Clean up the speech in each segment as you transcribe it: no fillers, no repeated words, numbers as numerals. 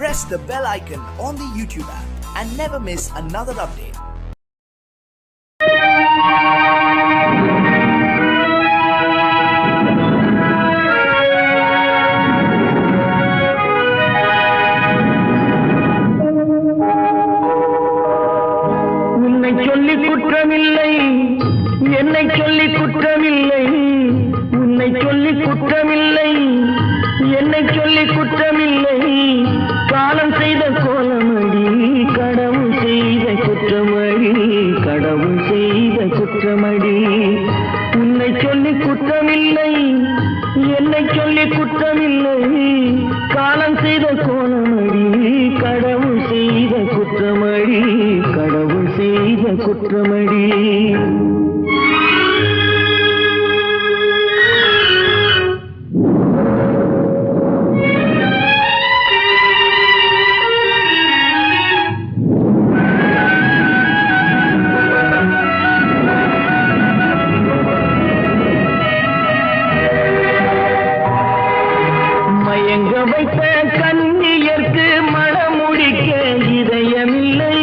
press the bell icon on the YouTube app and never miss another update. உன்னை சொல்லி குற்றமில்லை, என்னை சொல்லி குற்றமில்லை, உன்னை சொல்லி குற்றமில்லை, என்னை சொல்லி குற்றமில்லை, காலம் செய்த கோலமடி, கடவுள் செய்த குற்றமடி, கடவுள் செய்த குற்றமடி. உன்னை சொல்லி குற்றமில்லை, என்னை சொல்லி குற்றமில்லை, காலம் செய்த கோலமடி, கடவுள் செய்த குற்றமடி, கடவுள் செய்த குற்றமடி. மயங்க வைத்த கன்னியர்க்கு மணமுடிக்க இதயமில்லை,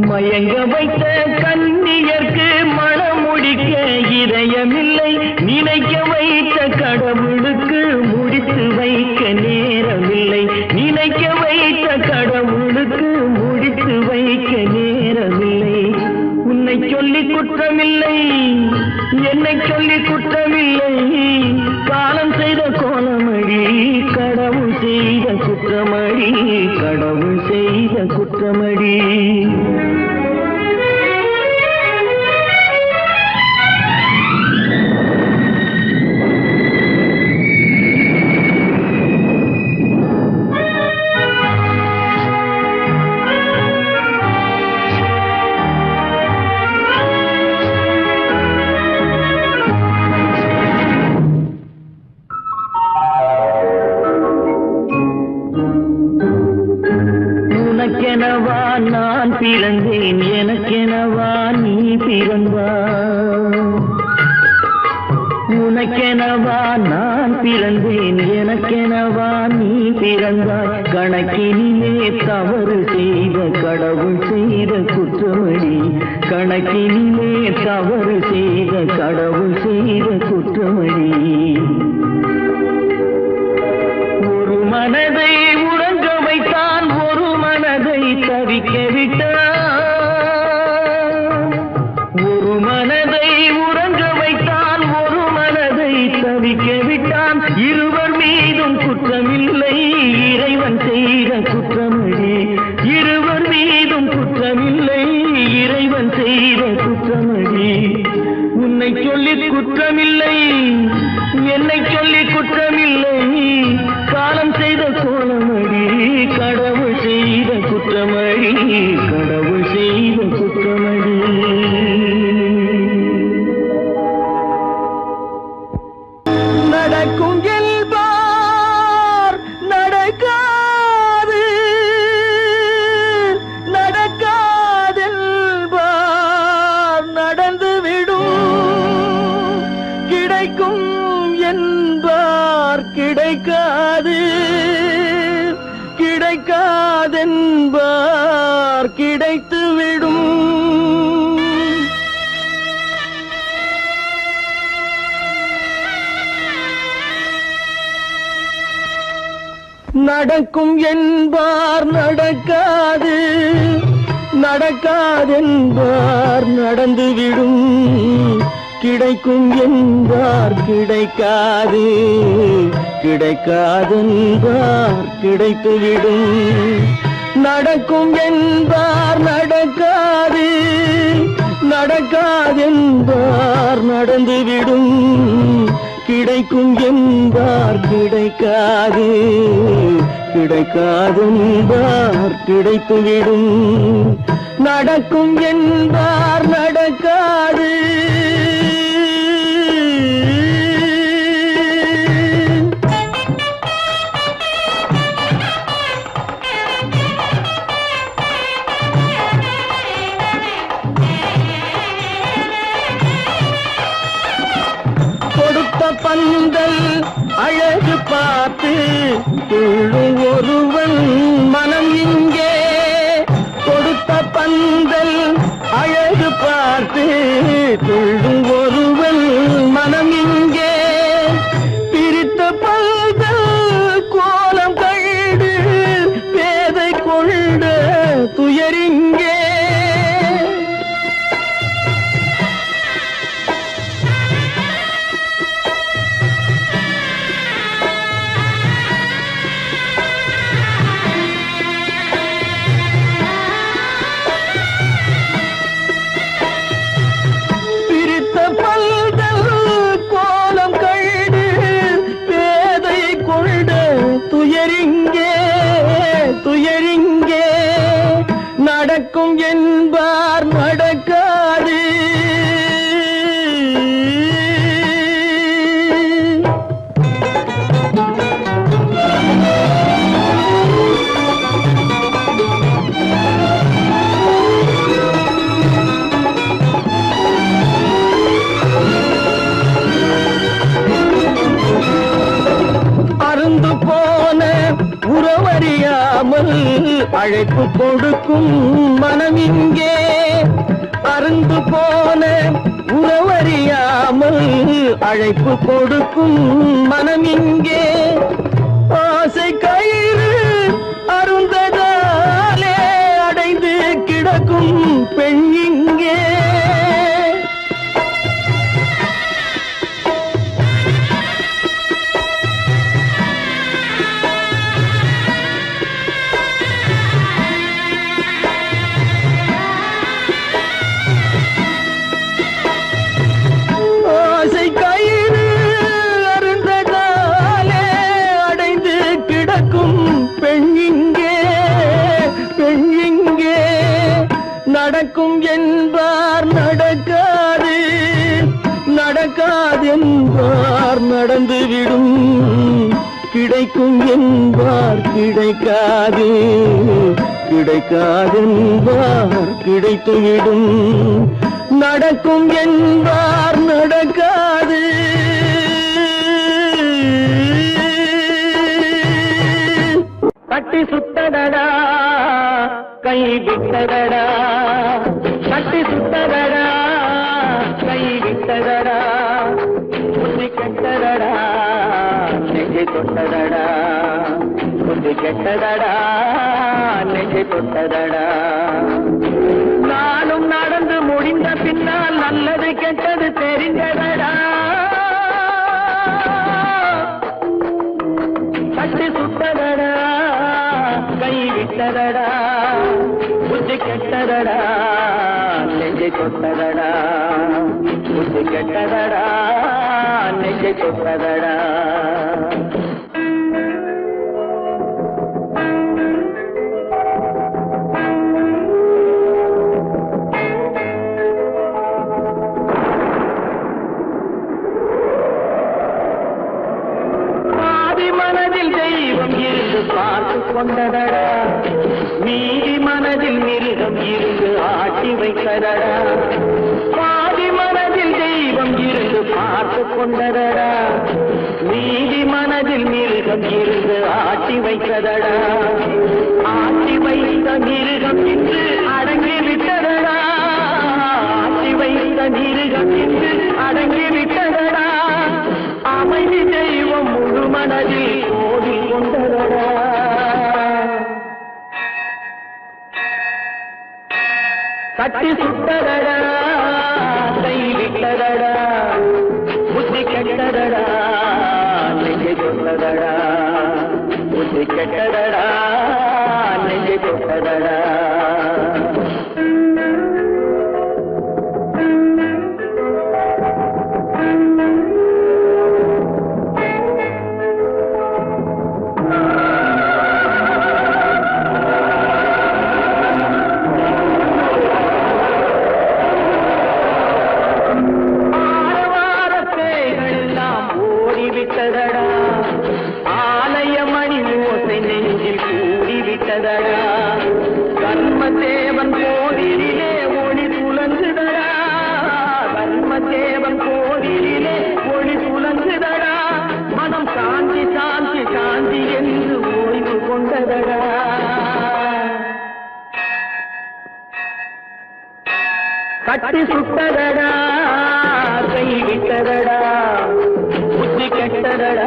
மயங்க வைத்த கன்னியர்க்கு மணமுடிக்க இதயமில்லை, நினைக்க வைத்த கடவுளுக்கு முடித்து வைக்க நேரமில்லை, நினைக்க வைத்த கடவுளுக்கு முடித்து வைக்க நேரமில்லை. உன்னை சொல்லி குற்றமில்லை, என்னை சொல்லி குற்றமில்லை, காலம் செய்த கோலமடி, கடவுள் செய்த குற்றமடி, கடவுள் செய்த குற்றமடி. உனக்கெனவா நான் பிறந்தேன், எனக்கெனவா நீ பிறந்தாய், உனக்கெனவா நான் பிறந்தேன், எனக்கெனவா நீ பிறந்தாய், கணக்கினிலே தவறு செய்த கடவுள் செய்த குற்றமடி, கணக்கினிலே தவறு செய்த கடவுள் செய்த குற்றமடி. ஒரு மனதை உறங்க வைத்தான், ஒரு மனதை தவிக்க விட்டான், ஒரு மனதை உறங்க வைத்தான், ஒரு மனதை தவிக்க விட்டான், இருவர் மீதும் குற்றமில்லை, இறைவன் செய்த குற்றமடி, இருவர் மீதும் குற்றமில்லை, இறைவன் செய்த குற்றமடி. உன்னை சொல்லி குற்றமில்லை, என்னை சொல்லி குற்றமில்லை, காலம் செய்த கோலமடி, கடவுள் செய்த குற்றமடி, கடவுள் செய்த குற்றமடி. நடக்கும் என்பார் நடக்காது, நடக்காதென்பார் நடந்துவிடும், கிடைக்கும் என்பார் கிடைக்காது, கிடைக்காதென்பார் கிடைத்துவிடும். நடக்கும் என்பார் நடக்காது, நடக்காதென்பார் நடந்துவிடும், கிடைக்கும் என்பார் கிடைக்காது, கிடைக்காதென்பார் கிடைத்துவிடும். நடக்கும் என்பார் நடக்காது, நடக்காதென்பார் நடந்துவிடும், கிடைக்கும் என்பார் கிடைக்காது, கிடைக்காதென்பார் கிடைத்துவிடும். நடக்கும் என்பார் நடக்காது. பந்தல் அழகு பா பார்த்து துள்ளும் ஒருவன் மனம் இங்கே கொடுத்த பந்தல் அழகு பார்த்து துள்ளும் ஒருவன் மனம் இங்கே பிரித்த பந்தல் கோலம் கண்டு பேதை கொண்ட துயரிங்கே துயரிங்கே நடக்கும் என்பார் நடக்காது அருந்து போன உறவறியாமல் அழைப்பு கொடுக்கும் மனம் இங்கே அருந்து போன உறவறியாமல் அழைப்பு கொடுக்கும் மனம் இங்கே ஆசை கயிறு அருந்ததாலே அடைந்து கிடக்கும் பெண் இங்கே நடக்கும் என்பார் நடக்காது நடக்காது என்பார் நடந்துவிடும் கிடைக்கும் என்பார் கிடைக்காது கிடைக்காது என்பார் கிடைத்துவிடும் நடக்கும் என்பார் நடக்காது கட்டி சுத்தடடா கை விட்டதடா கட்டி சுத்ததடா கை விட்டதடா புத்தி கெட்டதடா நெஞ்சை தொட்டதடா புத்தி கெட்டதடா நெஞ்சை தொட்டதடா நானும் நடந்து முடிந்த பின்னால் நல்லது கெட்டது தெரிந்ததடா கட்டி சுத்ததடா கை விட்டதடா புத்தி கெட்டதடா நெஞ்சை தொட்டதடா புத்தி கெட்டதடா நெஞ்சை தொட்டதடா மனதில் தெய்வம் இருந்து பார்த்து கொண்டதடா மீதி மனதில் மிருகம் இருந்து ஆட்டி வைத்ததடா பாதி மனதில் தெய்வம் இருந்து பார்த்து கொண்டதடா மீதி மனதில் மிருகம் இருந்து ஆட்டி வைத்ததடா ஆட்டி வைத்த மிருகம் இன்று அடங்கி விட்டதடா ஆட்டி வைத்த மிருகம் இன்று அடங்கி விட்டதடா அமைதி தெய்வம் முழு மனதில் ஓடி கொண்டதடா கட்டி சுட்டதடா கை விட்டதடா புத்தி கெட்டதடா நெஞ்சை தொட்டதடா புத்தி கெட்டதடா நெஞ்சை தொட்டதடா ஆலய மணி ஓசை நெஞ்சில் கூடிவிட்டதடா கட்டி சுட்டதடா கை விட்டதடா புத்தி கெட்டதடா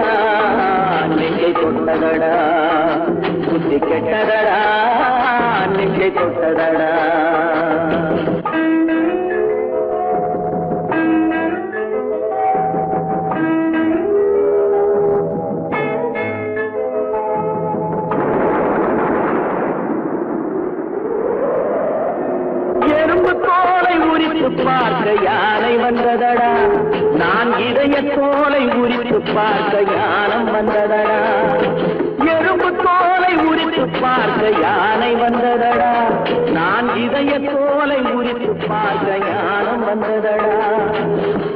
நெஞ்சை தொட்டதடா புத்தி கெட்டதடா நெஞ்சை தொட்டதடா பார்க்க யானை வந்ததடா நான் இதய தோலை உரித்து பார்க்க யானம் வந்ததடா எறும்பு தோலை உரித்து பார்க்க யானை வந்ததடா நான் இதய தோலை உரித்து பார்க்க யானம் வந்ததடா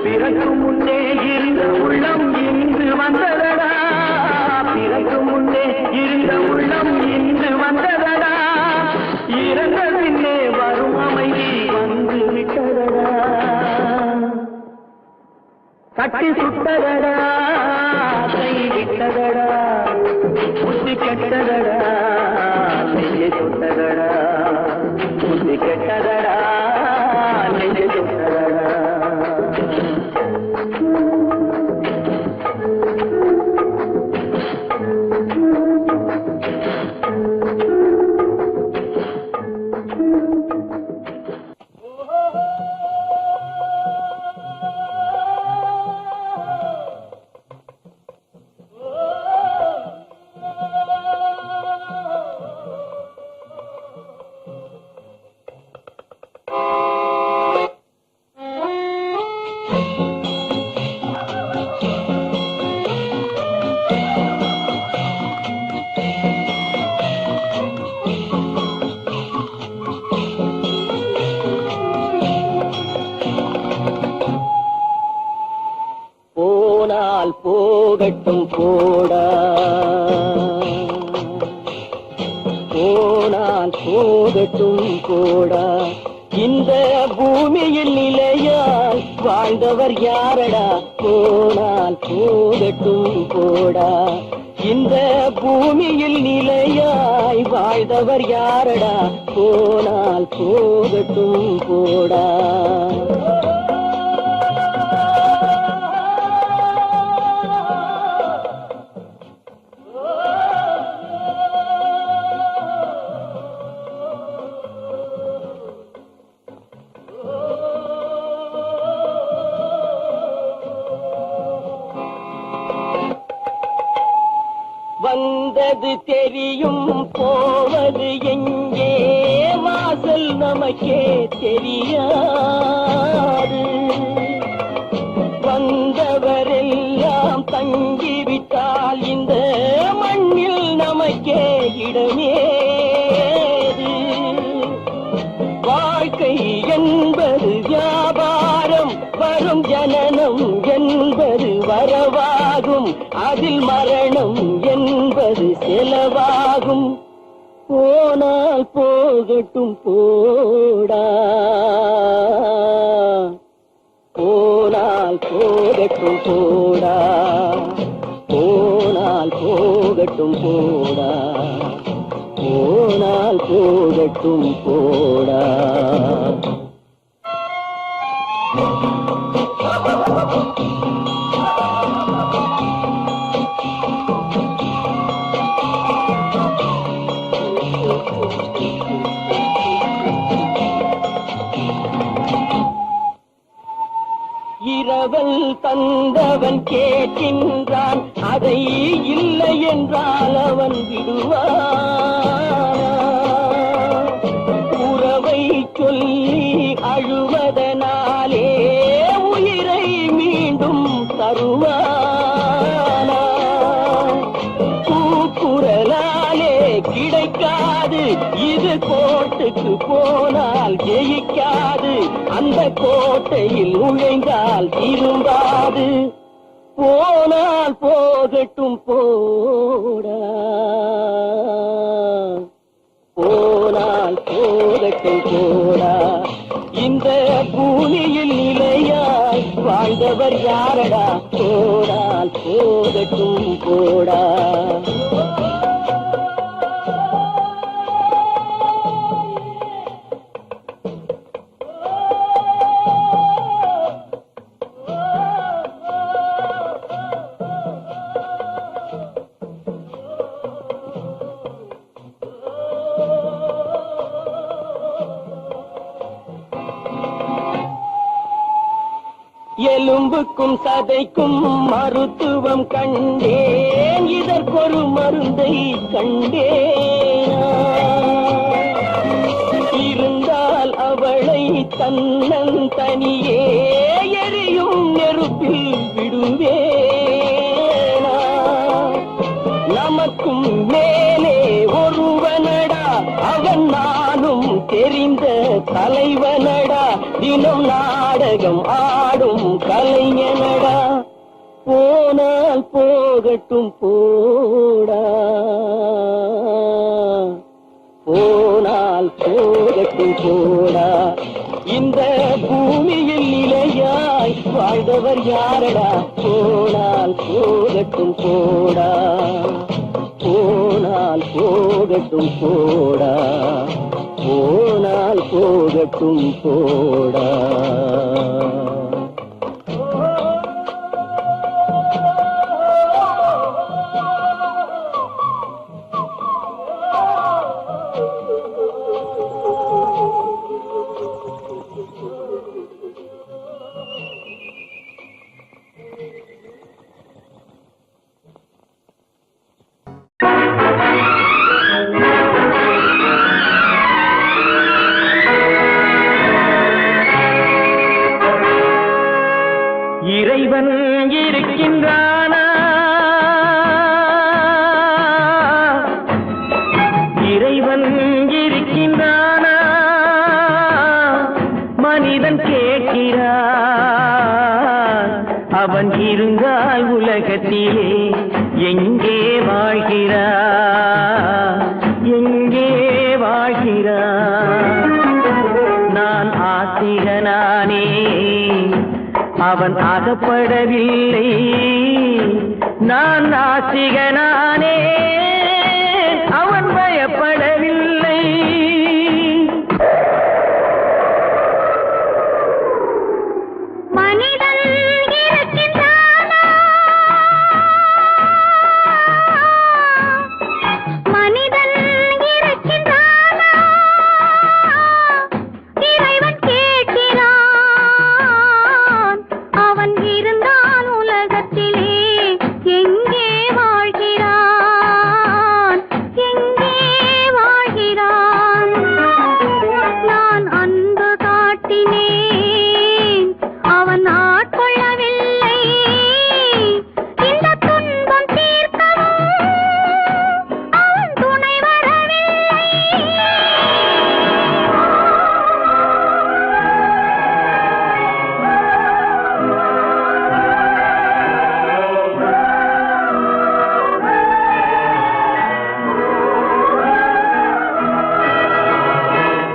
பிறகு முன்னே இருந்த உள்ளம் இன்று வந்ததடா பிறகு முன்னே இருந்த உள்ளம் இன்று வந்ததடா இறந்த பின்னே வரும் அமைதி வந்து விட்டதடா கட்டி சுட்டதடா கை விட்டதடா புத்தி கெட்டதடா நெஞ்சை சுட்டதடா புத்தி கெட்டதடா நெஞ்சை சுட்டதடா போகட்டும் போடா போனால் போகட்டும் போடா இந்த பூமியில் நிலையால் வாழ்ந்தவர் யாரடா போனால் போகட்டும் போடா இந்த பூமியில் நிலையாய் வாழ்ந்தவர் யாரடா போனால் போகட்டும் போடா வந்தது தெரியும் போவது எங்கே வாசல் நமக்கே தெரியாது வந்தவரெல்லாம் தங்கிவிட்டால் இந்த மண்ணில் நமக்கே இடமேது வாழ்க்கை என்பது வியாபாரம் வரும் ஜனனம் என்பது வரவாகும் அதில் மரணம் என்பது செலவாகும் போனால் போகட்டும் போடா போனால் போகட்டும் போடா போனால் போகட்டும் போடா போனால் போகட்டும் போடா இரவல் தந்தவன் கேட்கின்றான் அதை இல்லை என்றால் அவன் விடுவான் உறவை சொல்லி அழுவதனாலே உயிரை மீண்டும் தருவானா கூக்குரலாலே கிடைக்காது இது கோட்டுக்கு போனால் ஜெயிக்காது அந்த கோட்டையில் நுழைந்தால் திரும்பாது போனால் போகட்டும் போடா போனால் போகட்டும் போடா இந்த பூமியில் நிலையாய் வாழ்ந்தவர் யாரடா போனால் போகட்டும் போடா எலும்புக்கும் சதைக்கும் மருத்துவம் கண்டேன், இதற்கொரு மருந்தை கண்டேன். இருந்தால் அவளை தன்னன் தனியே எரியும் நெருப்பில் விடுவேனா? நமக்கும் மேலே ஒருவனடா, அவன் நானும் தெரிந்த தலைவனடா, தினம் நாடகம் ஆடும் கலைஞனடா. போனால் போகட்டும் போடா, போனால் போகட்டும் போடா. இந்த பூமியில் நிலையாய் வாழ்ந்தவர் யாரடா? போனால் போகட்டும் போடா, போனால் போகட்டும் போடா, போனால் போகட்டும் போடா. இறைவன் இருக்கின்றானா? இறைவன் இருக்கின்றானா? மனிதன் கேட்கிறான். அவன் இருந்தால் உலகத்திலே எங்கே வாழ்கிறான்? எங்கே வாழ்கிறான்? நான் ஆத்திகனானே, அவன் அகப்படவில்லை. நான் நாசிகனானே, அவன் பயப்படவில்லை. மனிதன் இருக்கின்றானா? மனிதன் இருக்கின்றானா? இறைவன் கேட்கிறான். அவன் இருந்தான் உலகத்திலே எங்கே வாழ்கிறான்? எங்கே வாழ்கிறான்? நான் அன்பு காட்டினேன், அவன் ஆட்கொள்ளவில்லை. இந்த துன்பம் தீர்க்கவும் அவன் துணை வரவில்லை.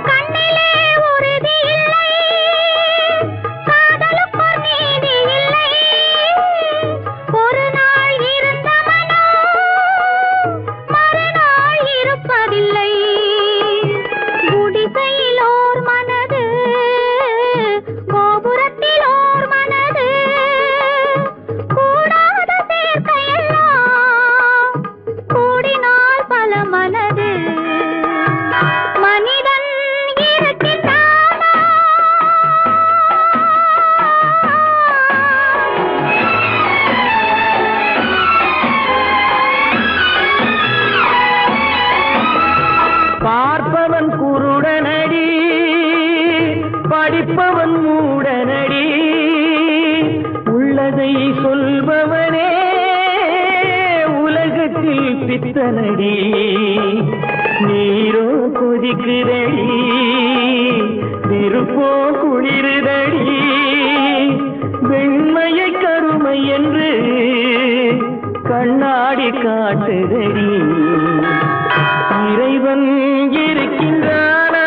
கண்ணிலே உறுதி இல்லை, காதலுக்கு நீதி இல்லை. ஒரு நாள் இருந்த மனம் மறுநாள் இருப்பதில்லை. குடிசையில் ஓர் மனது, கோபுரத்தில் ஓர் மனது, கூடாத சேர்க்கையெல்லாம் கூடினால் பல மனது. மனிதன் இருக்கின்றானா? பார்ப்பவன் குருடனடி, படிப்பவன் மூடனடி. உள்ளதை சொல்பவனே உலகத்தில் பித்தனடி. நீரோ கொதிக்குதடி, நெருப்போ குளிருதடி. வெண்மையை கருமை என்று கண்ணாடி காட்டுதடி. இறைவன் இருக்கின்றானா?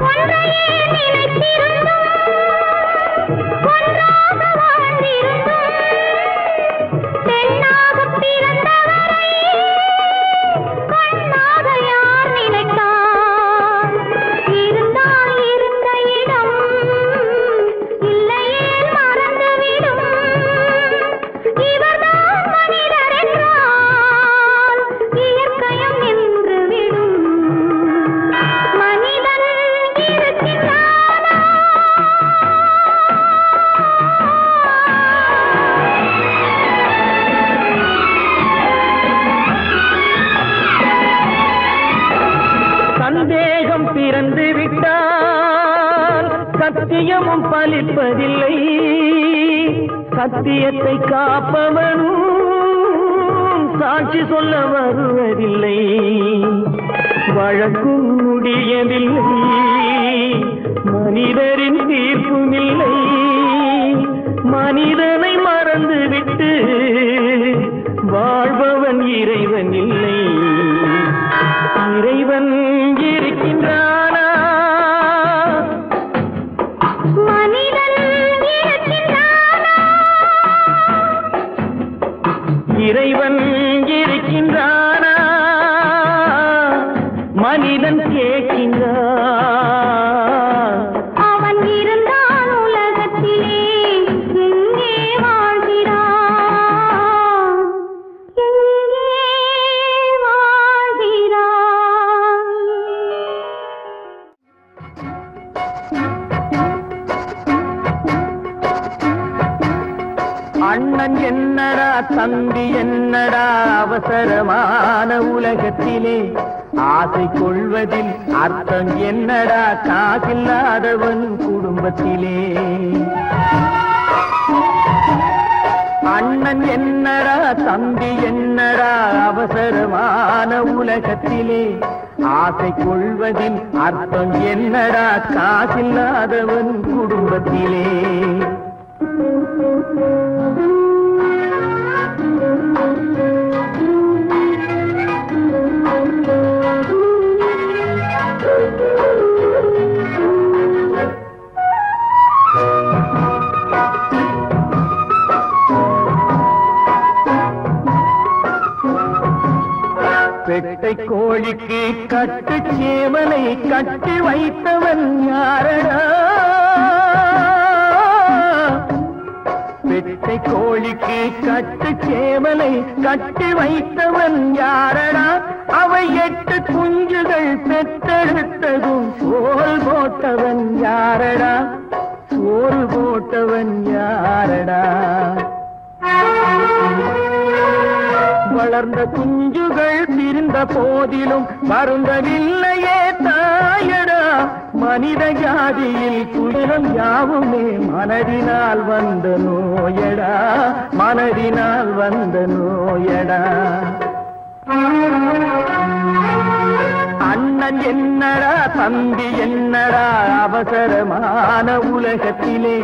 ஒன்றையே நினைத்திருந்தும் ஒன்றாக வாழ்ந்திருந்தும் பெண்ணாகப் பிறந்தவரை சத்தியமும் பலிப்பதில்லை, சத்தியத்தை காப்பவனும் சாட்சி சொல்ல வருவதில்லை. வழக்கும் முடியவில்லை, மனிதரின் தீர்ப்பும் இல்லை. மனிதனை மறந்துவிட்டு வாழ்பவன் இறைவன் இல்லை. இறைவன் இருக்கின்றானா? மனிதன் இருக்கின்றானா? இறைவன் இருக்கின்றானா? மனிதன் கேட்கின்றான். அவன் இருந்தான் உலகத்திலே, எங்கே வாழ்கிறான்? எங்கே வாழ்கிறான்? அண்ணன் என்னடா தம்பி என்னடா அவசரமான உலகத்திலே, ஆசை கொள்வதில் அர்த்தம் என்னடா காசில்லாதவன் குடும்பத்திலே. அண்ணன் என்னடா தம்பி என்னடா அவசரமான உலகத்திலே, ஆசை கொள்வதில் அர்த்தம் என்னடா காசில்லாதவன் குடும்பத்திலே. பெட்டை கோழிக்கு கட்டு சேவலை கட்டி வைத்தவன் யாரடா? பெட்டை கோழிக்கு கட்டு சேவலை கட்டி வைத்தவன் யாரடா? அவை 8 குஞ்சுகள் பெற்றெடுத்ததும் சோல் போட்டவன் யாரடா? சோறு போட்டவன் யாரடா? வளர்ந்த குஞ்சுகள் பிரிந்த போதிலும் வருந்தவில்லையே தாயடா. மனித ஜாதியில் துயரம் யாவுமே மனதினால் வந்த நோயடா, மனதினால் வந்த நோயடா. அண்ணன் என்னடா தம்பி என்னடா அவசரமான உலகத்திலே,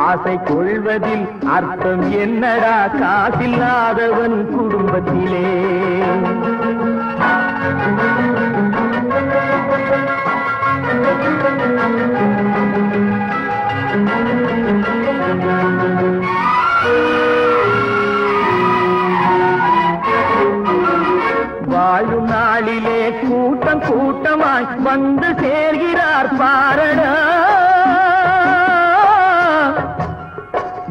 ஆசை கொள்வதில் அர்த்தம் என்னடா காசில்லாதவன் குடும்பத்திலே. வாழும் நாளிலே கூட்டம் கூட்டமாய் வந்து சேர்கிறார் பாரடா.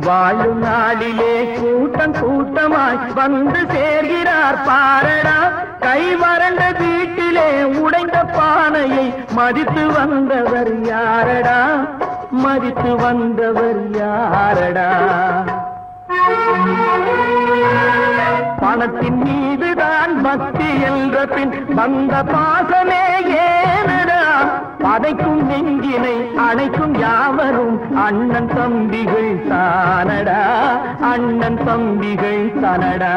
வாழும் நாளிலே கூட்டம் கூட்டமாய் வந்து சேர்கிறார் பாரடா. கை வறண்ட வீட்டிலே உடைந்த பானையை மதித்து வந்தவர் யாரடா? மதித்து வந்தவர் யாரடா? பணத்தின் மீதுதான் பக்தி என்ற பின் வந்த பாசமே ஏனடா? பதைக்கும் நெஞ்சினை அணைக்கும் யாவரும் அண்ணன் தம்பிகள் தானடா, அண்ணன் தம்பிகள் தானடா.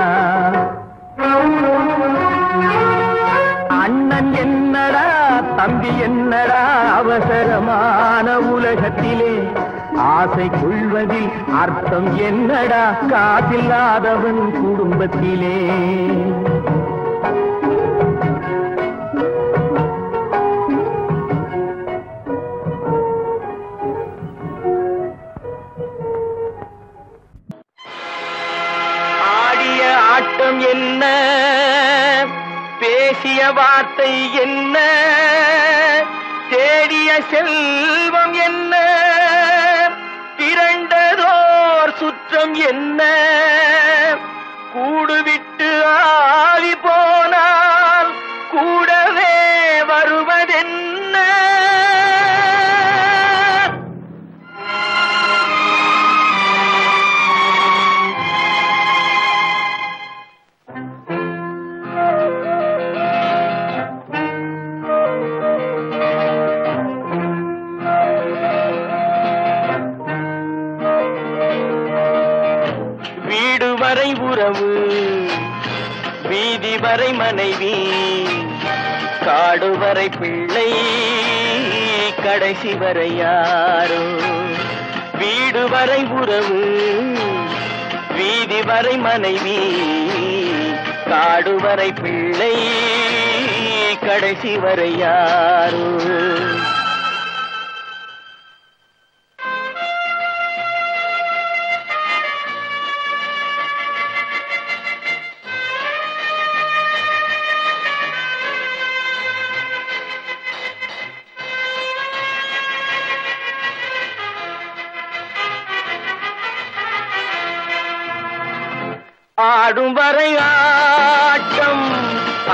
அண்ணன் என்னடா தம்பி என்னடா அவசரமான உலகத்திலே, ஆசை கொள்வதில் அர்த்தம் என்னடா காசில்லாதவன் குடும்பத்திலே. ஆடிய ஆட்டம் என்ன, பேசிய வார்த்தை என்ன, தேடிய செல்வம் என்ன, திரண்டதோர் சுற்றம் என்ன, கூடுவிட்டு ஆவி போனால் கூடவே வருவதென்ன. வீடு வரை உறவு, வீதி வரை மனைவி, காடு வரை பிள்ளை, கடைசி வரை யாரோ. வீடு வரை உறவு, வீதி வரை மனைவி, காடு வரை பிள்ளை, கடைசி வரை யாரோ. ஆடும் வரை ஆட்டம்,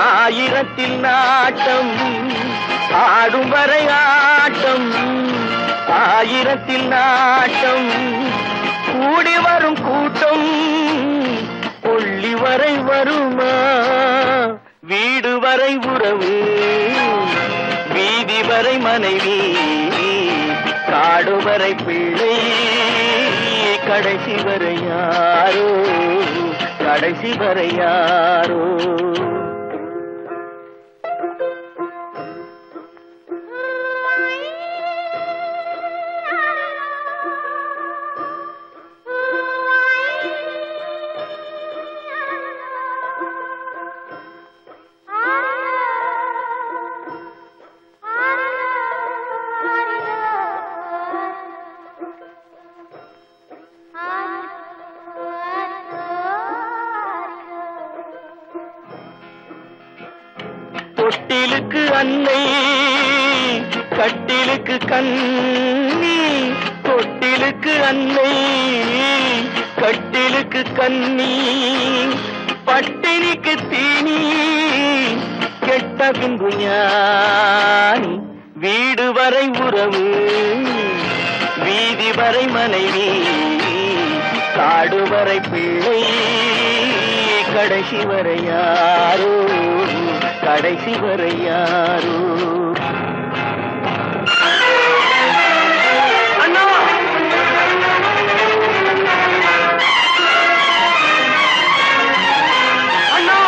ஆயிரத்தில் நாட்டம். ஆடும் வரை ஆட்டம், ஆயிரத்தில் நாட்டம். கூடி வரும் கூட்டம் கொள்ளி வரை வருமா. வீடு வரை உறவு, வீதி வரை மனைவி, காடு வரை பிள்ளை, கடைசி வரை யாரோ, கடைசி வரை யாரோ. தொட்டிலுக்கு அன்னை, கட்டிலுக்கு கண்ணி. தொட்டிலுக்கு அன்னை, கட்டிலுக்கு கண்ணி. பட்டினிக்கு தீனி, கெட்ட பின்பு ஞானி. வீடு வரை உறவு, வீதி வரை மனைவி, காடு வரை பிள்ளை, கடைசி வரை யாரோ, கடைசி வரை யாரோ. அண்ணா அண்ணா,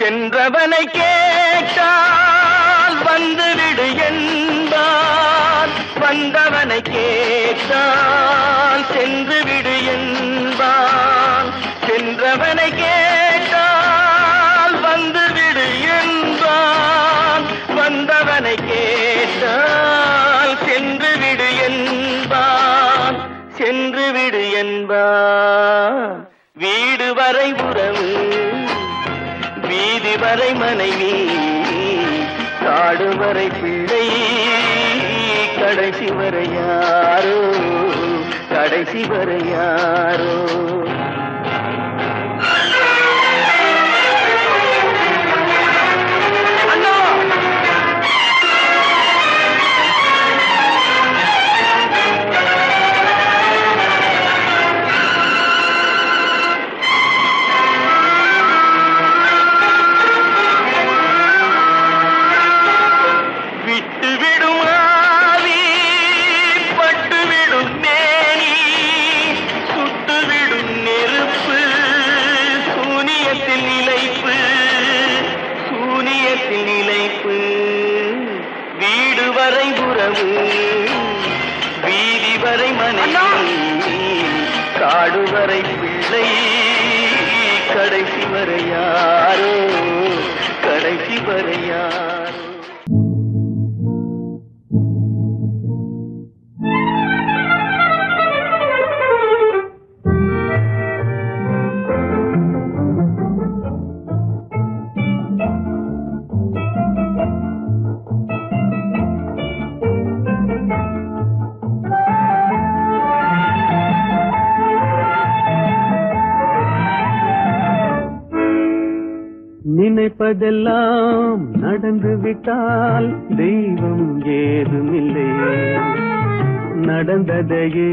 சென்றவனை கேட்டால் வந்துவிடு என்பார், வந்தவனை கேட்டால் சென்று விடு என்பான். சென்றவனை கேட்டால் வந்துவிடு என்பான், வந்தவனை கேட்டால் சென்று விடு என்பான், சென்று விடு என்பான். வீடு வரை உறவு, வீதி வரை மனைவி, காடு வரை பிள்ளை, கடைசி வரை யாரோ, கடைசி வரை யாரோ. வீடு வரை உறவு, வீதி வரை மனைவி, காடு வரை பிள்ளை, கடைசி வரை யாரோ, கடைசி வரை யாரோ. நினைப்பதெல்லாம் நடந்து விட்டால் தெய்வம் ஏதுமில்லை, நடந்ததையே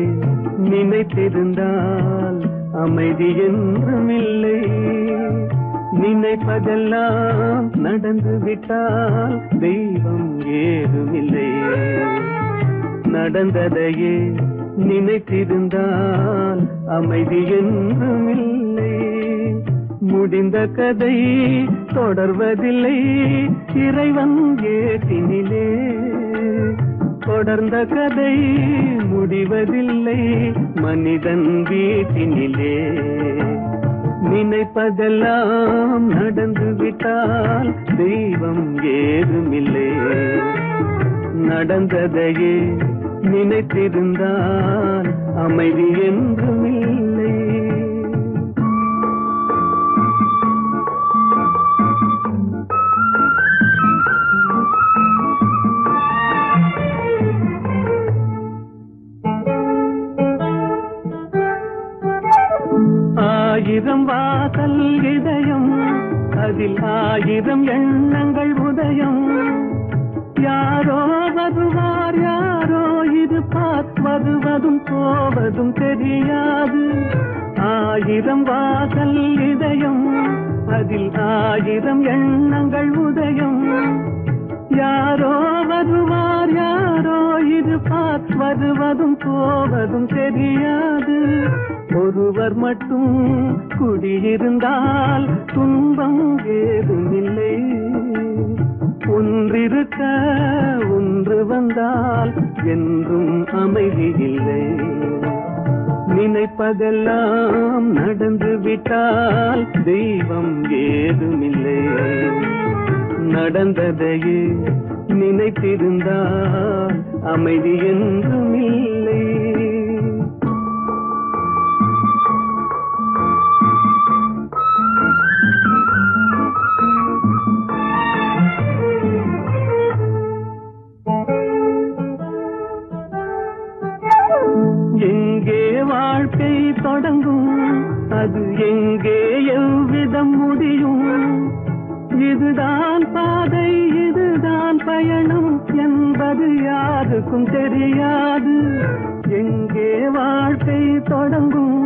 நினைத்திருந்தால் அமைதி என்றுமில்லை. நினைப்பதெல்லாம் நடந்து விட்டால் தெய்வம் ஏதுமில்லை. நடந்ததையே நினைத்திருந்தால் அமைதி என்றும் இல்லை. முடிந்த கதை தொடர்வதில்லை இறைவன் ஏட்டினிலே. தொடர்ந்த கதை முடிவதில்லை மனிதன் வீட்டினிலே. நினைப்பதெல்லாம் நடந்து விட்டால் தெய்வம் ஏதுமில்லை. நடந்ததையே நினைத்திருந்தால் அமைதி என்றும் இல்லை. ஆயிரம் வாசல் இதயம் அதில் ஆயிரம் எண்ணங்கள் உதயம். யாரோ வருவார் யாரோ இருப்பார் வருவதும் போவதும் தெரியாது. ஆயிரம் வாசல் இதயம் அதில் ஆயிரம் எண்ணங்கள் உதயம். யாரோ வருவார் யாரோ இருப்பார் வருவதும் போவதும் தெரியாது. ஒருவர் மட்டும் குடியிருந்தால் துன்பம் ஏதுமில்லை. ஒன்றிருக்க ஒன்று வந்தால் என்றும் அமைதி இல்லை. நினைப்பதெல்லாம் நடந்து விட்டால் தெய்வம் ஏதுமில்லை. நடந்ததையே நினைத்திருந்தால் அமைதி என்றும் இல்லை. எங்கே வாழ்க்கை தொடங்கும் அது எங்கே எவ்விதம் முடியும். இதுதான் பாதை இதுதான் பயணம் என்பது யாருக்கும் தெரியாது. எங்கே வாழ்க்கை தொடங்கும்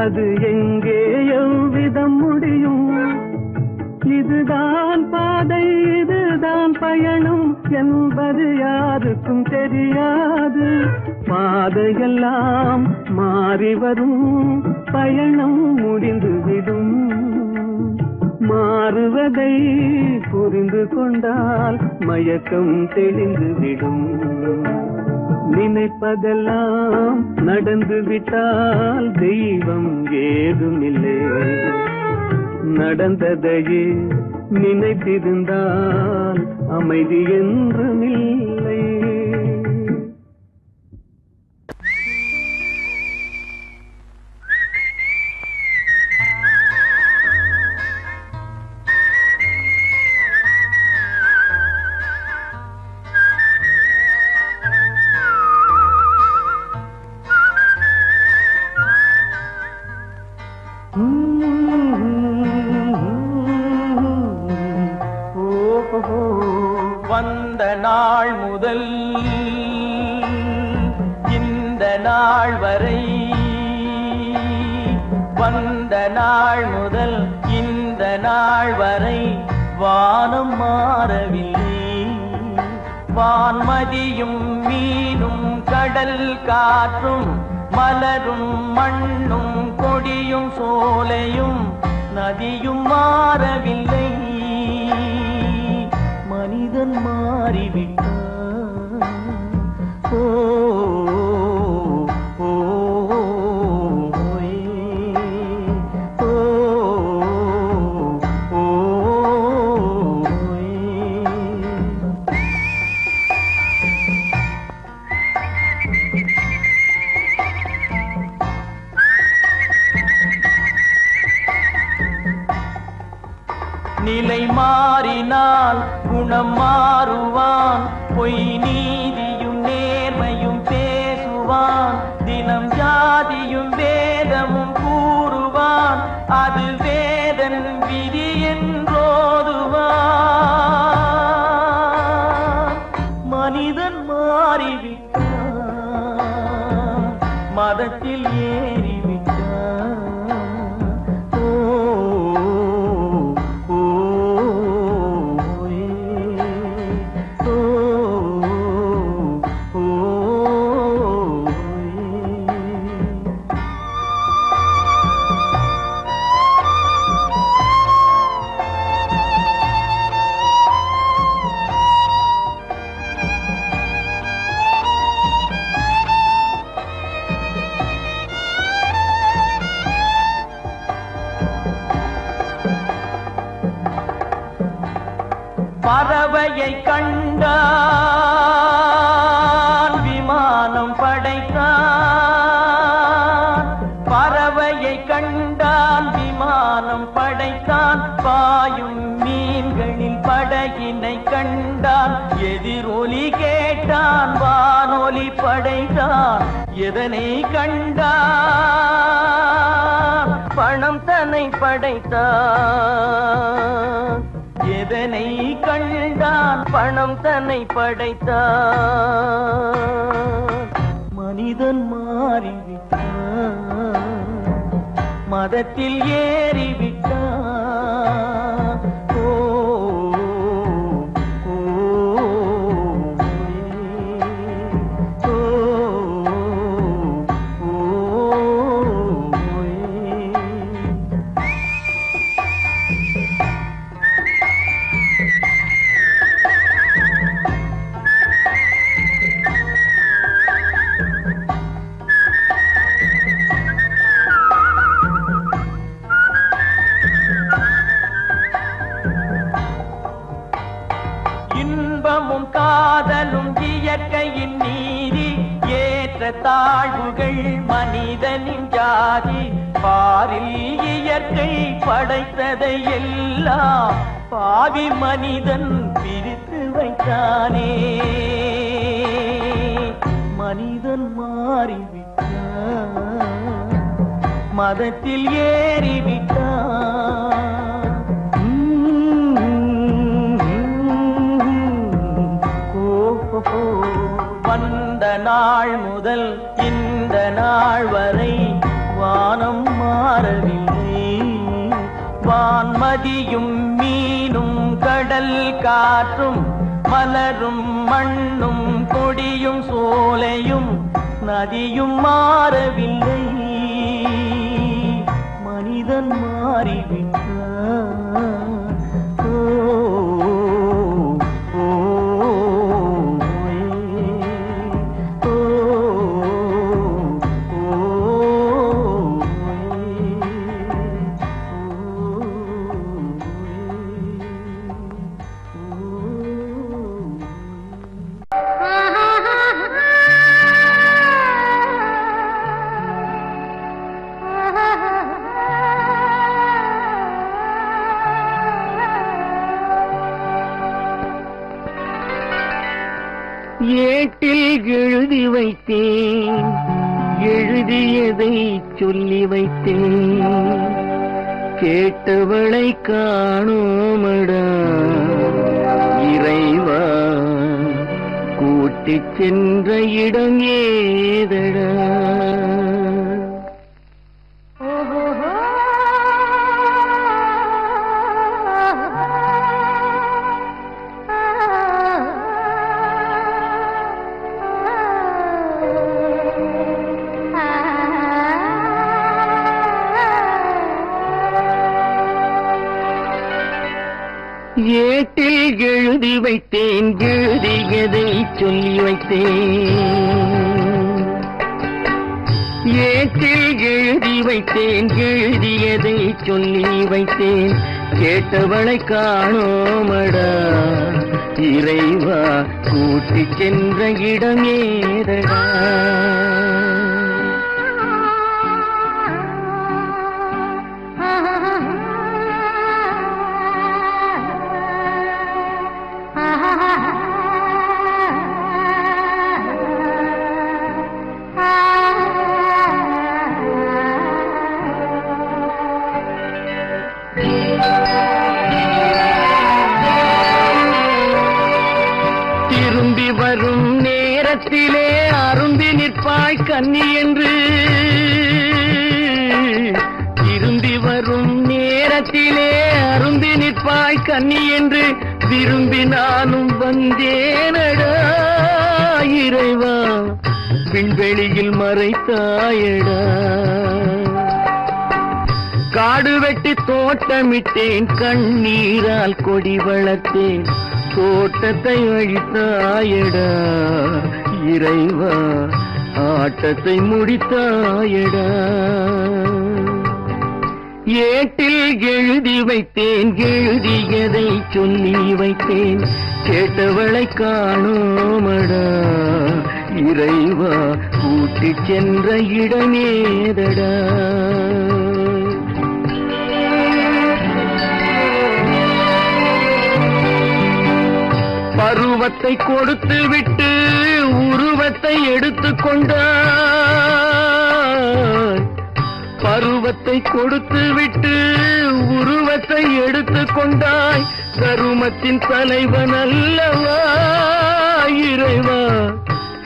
அது எங்கே எவ்விதம் முடியும். இதுதான் பாதை இதுதான் பயணம் என்பது யாருக்கும் தெரியாது. பாதையெல்லாம் மாறி வரும் பயணம் முடிந்துவிடும். மாறுவதை புரிந்து கொண்டால் மயக்கம் தெளிந்துவிடும். நினைப்பதெல்லாம் நடந்து விட்டால் தெய்வம் ஏதுமில்லை. நடந்ததையே நினைத்திருந்தால் அமைதி என்றும் இல்லை. வந்த நாள் முதல் இந்த நாள் வரை, வந்த நாள் முதல் இந்த நாள் வரை வானம் மாறவில்லை. வான்மதியும் மீனும் கடல் காற்றும் மலரும் மண்ணும் கொடியும் சோலையும் நதியும் மாறவில்லை. மனிதன் மாறிவிட்டான். ஓ ஓ ஓ ஓ நிலை மாறினால் குணம் மாறுவான். பொய் நீதியும் நேர்மையும் பேசுவான். தினம் ஜாதியும் வேதமும் கூறுவான். அது வேதன் விதி என்றோதுவான். மனிதன் மாறிவிட்டான். மதத்தில் ஏறிவிட்டான். ஓ பறவையை கண்டான் விமானம் படைத்தான். பறவையை கண்டான் விமானம் படைத்தான். பாயும் மீன்களில் படகினை கண்டான். எதிரொலி கேட்டான் வானொலி படைத்தான். எதனை கண்டான்? பணம் தன்னை படைத்தான். எதனை கண்டான்? பணம் தன்னை படைத்தான். மனிதன் மாறிவிட்டான், மதத்தில் ஏறிவிட்டான். ஓ ஓ, ஓ, ஓ, இன்பமும் காதலும் இயற்கையின் நீதி. ஏற்ற தாழ்வுகள் மனிதனின் ஜாதி. பாரில் இயற்கை படைத்ததை எல்லாம் பாவி மனிதன் பிரித்து வைத்தானே. மனிதன் மாறிவிட்டான், மதத்தில் ஏறிவிட்டான். வந்த நாள் முதல் இந்த நாள் வரை வானம் மாறவில்லை. வான்மதியும் மீனும் கடல் காற்றும் மலரும் மண்ணும் கொடியும் சோலையும் நதியும் மாறவில்லை. மனிதன் மாறிவிட்டான். ஓ ஓ, ஓ, ஏட்டில் எழுதி வைத்தேன், எழுதியதை சொல்லி வைத்தேன். கேட்டவளை காணோமடா இறைவா, கூட்டிச் சென்ற இடம் ஏதடா. ஏட்டில் எழுதி வைத்தேன், எழுதியதை சொல்லி வைத்தேன். ஏட்டில் எழுதி வைத்தேன், எழுதியதை சொல்லி வைத்தேன். கேட்டவளை காணோமடா இறைவா, கூட்டிச் சென்ற இடம் ஏதடா. திரும்பி வரும் நேரத்திலே அரும்பி நிற்பாய் கன்னி என்று. திரும்பி வரும் நேரத்திலே அரும்பி நிற்பாய் கன்னி என்று விரும்பி நானும் வந்தேனடா இறைவா, விண்வெளியில் மறைத்தாயடா. காடு வெட்டி தோட்டமிட்டேன், கண்ணீரால் கொடி வளர்த்தேன். தோட்டத்தை அழித்தாயடா இறைவா, ஆட்டத்தை முடித்தாயடா. ஏட்டில் எழுதி வைத்தேன் எழுதியதை சொல்லி வைத்தேன் கேட்டவளை காணோமடா இறைவா கூட்டிச் சென்ற இடமேதடா பருவத்தை கொடுத்து விட்டு உருவத்தை எடுத்துக் கொண்டாய் பருவத்தை கொடுத்து விட்டு உருவத்தை எடுத்துக் கொண்டாய் கருமத்தின் தலைவன் அல்லவா இறைவா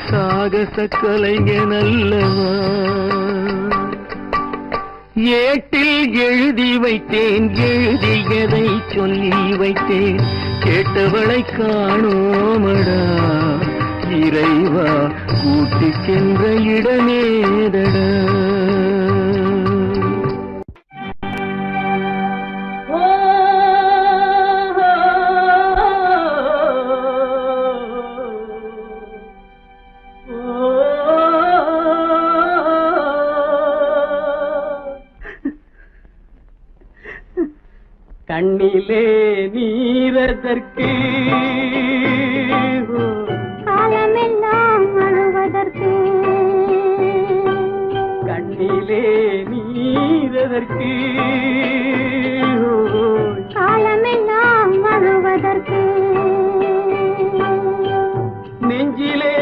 சாகச கலைஞன் அல்லவா ஏட்டில் எழுதி வைத்தேன் எழுதியதை சொல்லி வைத்தேன் கேட்டவளை காணோமடா இறைவா கூட்டிச் சென்ற இடமேதடா கண்ணிலே நீரதற்கு காலமெல்லாம் அழுவதற்கு கண்ணிலே நீரதற்கு காலமெல்லாம் அழுவதற்கு நெஞ்சிலே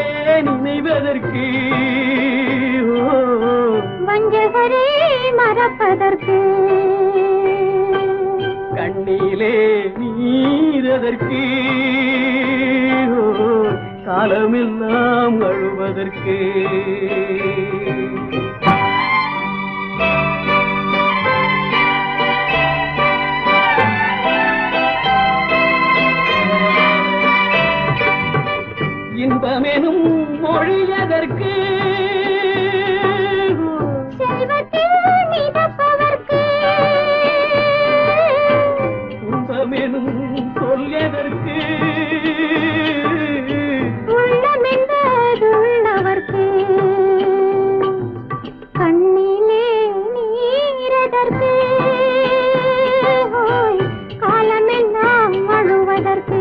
நினைவதற்கு வஞ்சகரே மறப்பதற்கு கண்ணிலே நீரதற்கு காலமெல்லாம் அழுவதற்கு இன்பமெனும் மொழியதற்கு செல்வத்தில் மிதப்பதற்கு துன்பமெனும் சொல்லியதற்கு உள்ளமென்பதுள்ளவர்க்கு கண்ணிலே நீரதற்கு காலமெல்லாம் அழுவதற்கு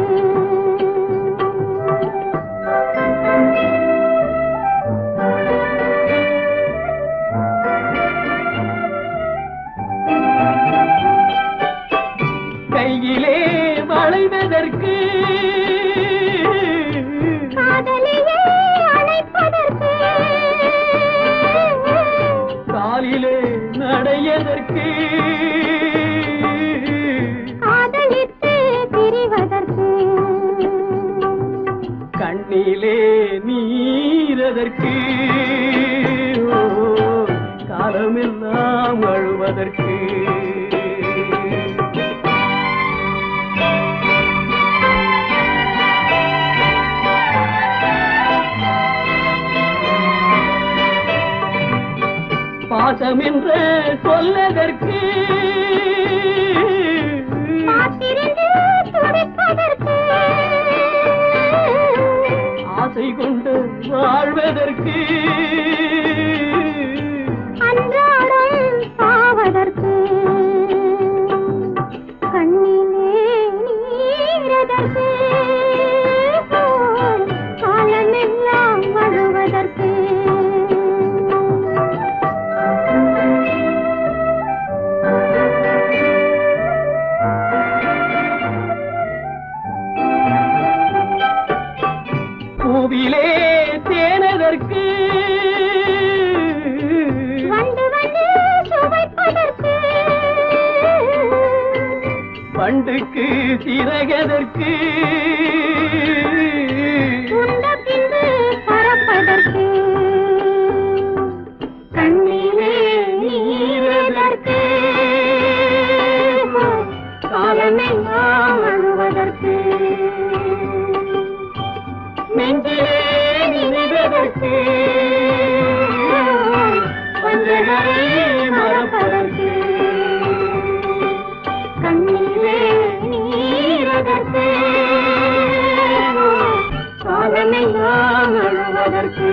கையிலே வளைவதற்கு காதலியே அணைப்பதற்கு காலிலே நடையதற்கு காதலித்து பிரிவதற்கு கண்ணிலே நீரதற்கு காலமெல்லாம் அழுவதற்கு பாசம் என்று சொல்லதற்கு காத்திருந்து துடிப்பதற்கு ஆசை கொண்டு வாழ்வதற்கு அன்றாடம் சாவதற்கு கண்ணிலே நீரதற்கு காலமெல்லாம் அழுவதற்கு பூவிலே தேனதற்கு வந்து வந்து சுவைப்பதற்கு பண்டுக்கு சிறகதற்கு உண்ட பின்பு பறப்பதற்கு கண்ணிலே நீரதற்கு காலமெல்லாம் அழுவதற்கு நெஞ்சிலே நினைவதற்கு வஞ்சகரை மறப்பதற்கு கண்ணிலே நீரதற்கு காலமெல்லாம் அழுவதற்கு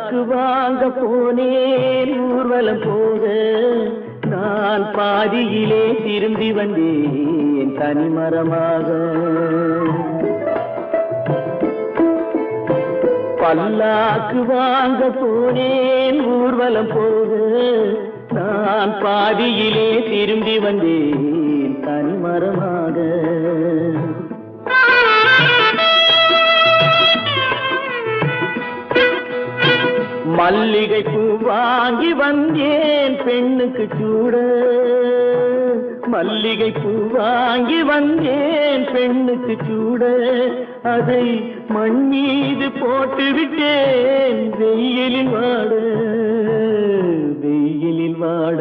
பல்லாக்கு வாங்க போனேன் ஊர்வலம் போக நான் பாதியிலே திரும்பி வந்தேன் தனிமரமாக. பல்லாக்கு வாங்க போனேன் ஊர்வலம் போக நான் பாதியிலே திரும்பி வந்தேன் தனிமரமாக. மல்லிகை பூ வாங்கி வந்தேன் பெண்ணுக்கு சூட, மல்லிகை பூ வாங்கி வந்தேன் பெண்ணுக்கு சூட, அதை மண் மீது போட்டு விட்டேன் வெயிலில் வாட, வெயிலில் வாட.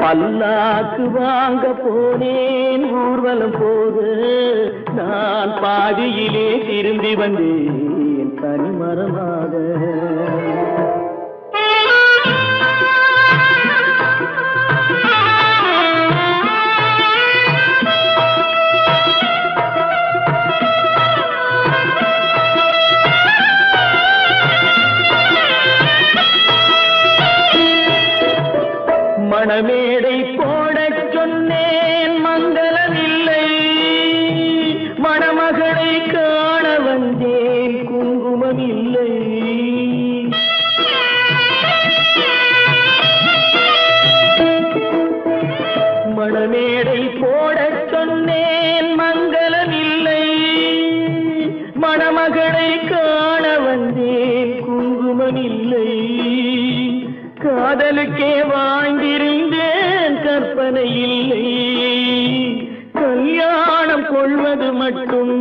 பல்லாக்கு வாங்க போனேன் ஊர்வலம் போக நான் பாதியிலே திரும்பி வந்தேன் தனிமரமாக. மணமேடை போடச் சொன்னேன் மங்களமில்லை, மணமகளை காண வந்தேன் குங்குமமில்லை. மணமேடை போடச் சொன்னேன் மங்களமில்லை, மணமகளை காண வந்தேன் குங்குமமில்லை. காதலுக்கே வாழ்ந்திருந்தேன் கற்பனை இல்லை, கல்யாணம் கொள்வது மட்டும்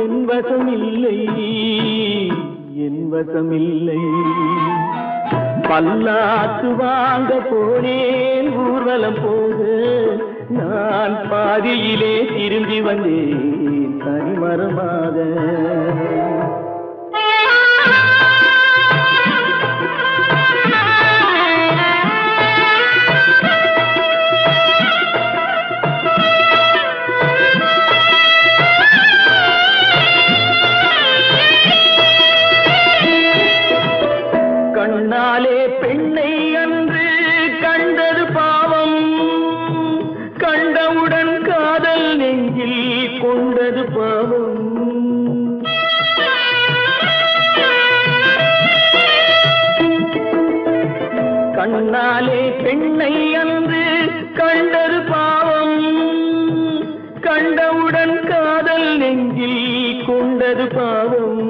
என் வசமில்லை, என் வசமில்லை. பல்லாக்கு வாங்க போனேன் ஊர்வலம் போக நான் பாதியிலே திரும்பி வந்தேன் தனிமரமாக. கண்ணாலே பெண்ணை அன்று கண்டது பாவம், கண்டவுடன் காதல் நெஞ்சில் கொண்டது பாவம். கண்ணாலே பெண்ணை அன்று கண்டது பாவம், கண்டவுடன் காதல் நெஞ்சில் கொண்டது பாவம்.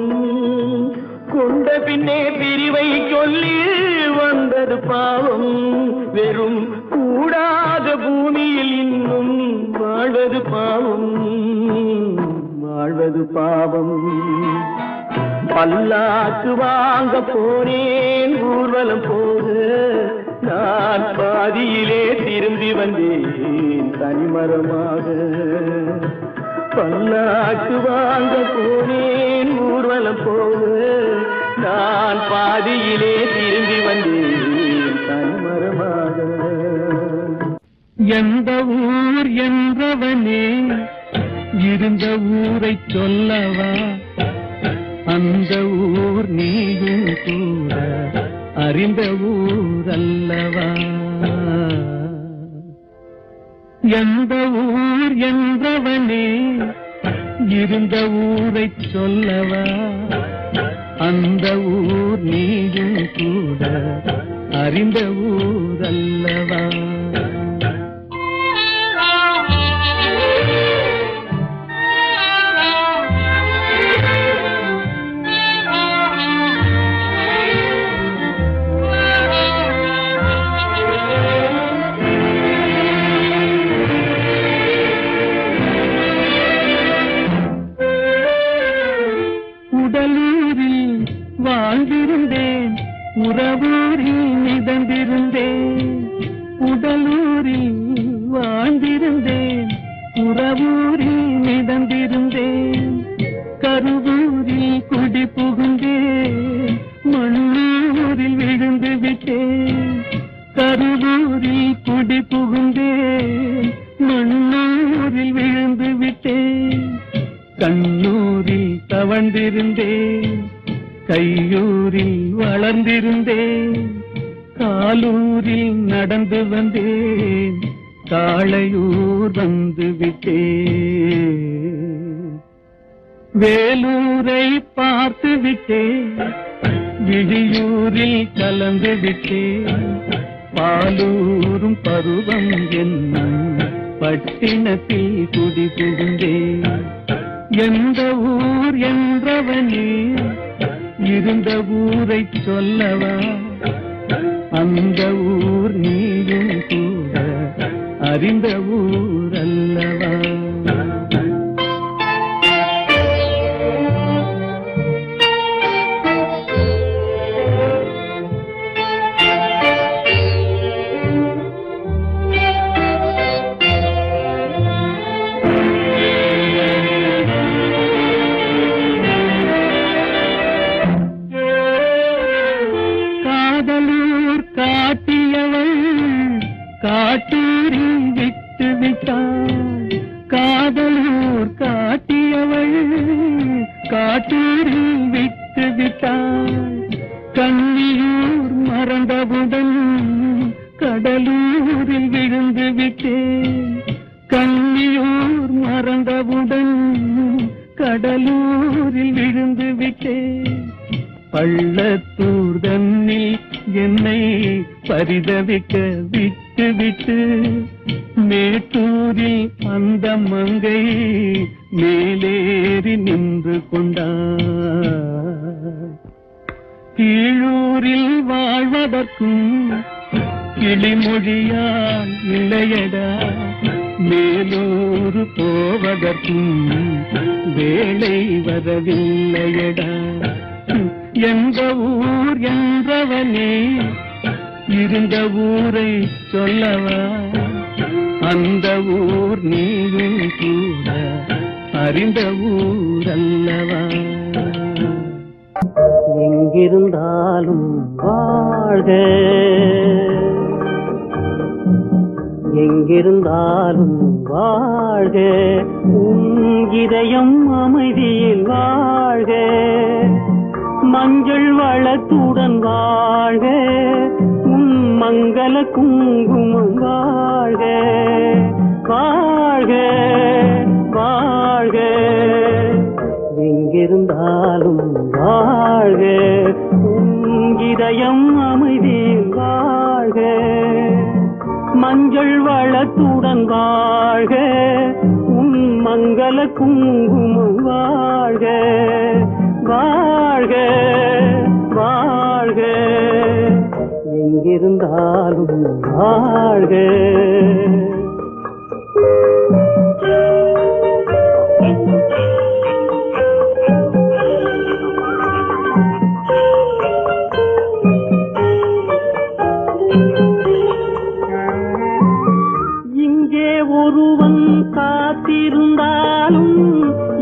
கொண்ட பின்னே பிரிவை சொல்லி வந்தது பாவம், வெறும் கூடாத பூமியில் இன்னும் வாழ்வது பாவம், வாழ்வது பாவம். பல்லாக்கு வாங்க போனேன் ஊர்வலம் போக நான் பாதியிலே திரும்பி வந்தேன் தனிமரமாக. பல்லாக்கு வாங்க போனேன் ஊர்வலம் போக நான் பாதியிலே திரும்பி வந்தேன் தனிமரமாக. எந்த ஊர் என்றவனே இருந்த ஊரை சொல்லவா, அந்த ஊர் நீயும் கூட அறிந்த ஊர் அல்லவா. எந்த ஊர் என்றவனே இருந்த ஊரை சொல்லவா, அந்த ஊர் நீயும் கூட அறிந்த ஊர் அல்லவா. உடலூரில் வாழ்ந்திருந்தேன், உறவூரில் மிதந்திருந்தேன். உடல் மலையூர் வந்து விட்டே, வேலூரை பார்த்து விட்டே, விழியூரில் கலந்து விட்டே, பாலூரும் பருவம் என்னும் பட்டினத்தில் குடி புகுந்தே. எந்த ஊர் என்றவனே இருந்த ஊரை சொல்லவா, அந்த ஊர் நீயும் கூட அறிந்த ஊர் அல்லவா. காதலூர் காட்டியவள் காட்டூரில் விட்டு விட்டாள், காதலூர் காட்டியவள் காட்டூரில் விட்டு விட்டாள். கண்ணியூர் மறந்தவுடன் கடலூரில் விழுந்து விட்டேன், கண்ணியூர் மறந்தவுடன் கடலூரில் விழுந்து விட்டேன். பள்ளத்தூர் தன்னில் என்னை பரிதவிக்க விட்டு விட்டு, மேட்டூரில் அந்த மங்கை மேலேறி நின்று கொண்டார். கீழூரில் வாழ்வதற்கும் கிளிமொழியால் இல்லையடா, மேலூர் போவதற்கும் வேலை வரவில்லையடா. எந்த ஊர் என்றவனே இருந்த ஊரை சொல்லவா, அந்த ஊர் நீயும் கூட அறிந்த ஊர் அல்லவா. எங்கிருந்தாலும் வாழ்க, எங்கிருந்தாலும் வாழ்க, உன் இதயம் அமைதியில் வாழ்க, மஞ்சள் வளத்துடன் வாழ்க, உன் மங்கள குங்குமம் வாழ்க, வாழ்க வாழ்க. எங்கிருந்தாலும் வாழ்க, உன் இதயம் அமைதியில் வாழ்க, மஞ்சள் வளத்துடன் வாழ்க, உன் மங்கள குங்குமம் வாழ்க, வாழ்க வாழ்க. எங்கிருந்தாலும் வாழ்க. இங்கே ஒருவன் காத்திருந்தாலும்,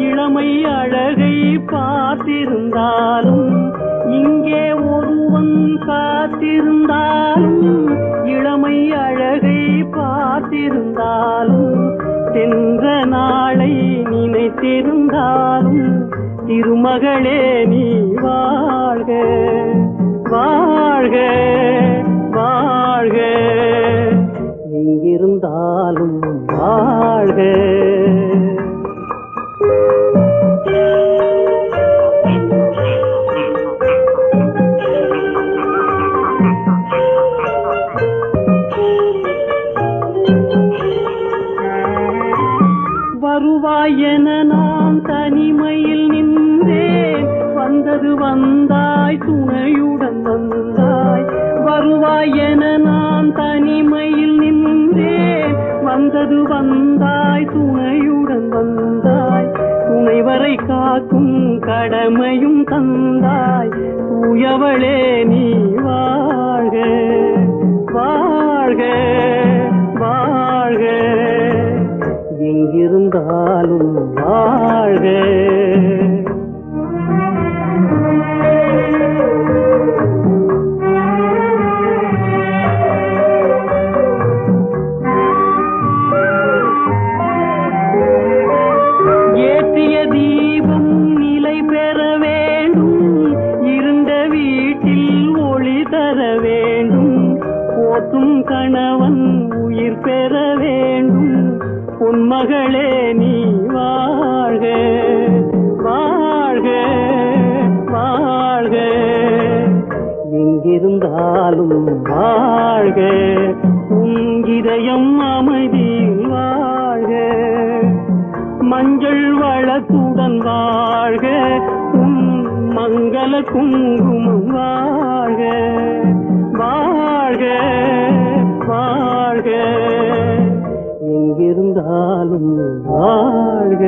இளமை அழகை பார்த்திருந்தாலும், இங்கே ஒருவன் காத்திருந்தாலும், இளமை அழகை பார்த்திருந்தாலும், சென்ற நாளை நினைத்திருந்தாலும், திருமகளே நீ வாழ்க, வாழ்க வாழ்க. எங்கிருந்தாலும் வாழ்க. வருவாய் என நான் தனிமையில் நின்றேன், வந்தது வந்தாய் துணையுடன் வந்தாய். வருவாய் என நான் தனிமையில் நின்றேன், வந்தது வந்தாய் துணையுடன் வந்தாய். துணைவரை காக்கும் கடமையும் தந்தாய், தூயவளே நீ வாழ்க, வாழ்க வாழ்க. எங்கிருந்தாலும் வாழ்க. ஏற்றிய தீபம் நிலை பெற வேண்டும், இருண்ட வீட்டில் ஒளி தர வேண்டும், போற்றும் கணவன் உயிர் பெற வேண்டும், பொன்மகளே நீ வாழ்க வாழ்க வாழ்க எங்கிருந்தாலும் வாழ்க உன் இதயம் அமைதியில் வாழ்க மஞ்சள் வளத்துடன் வாழ்க உன் மங்கள குங்குமம் வாழ்க வாழ்க வாழ்க எங்கிருந்தாலும் வாழ்க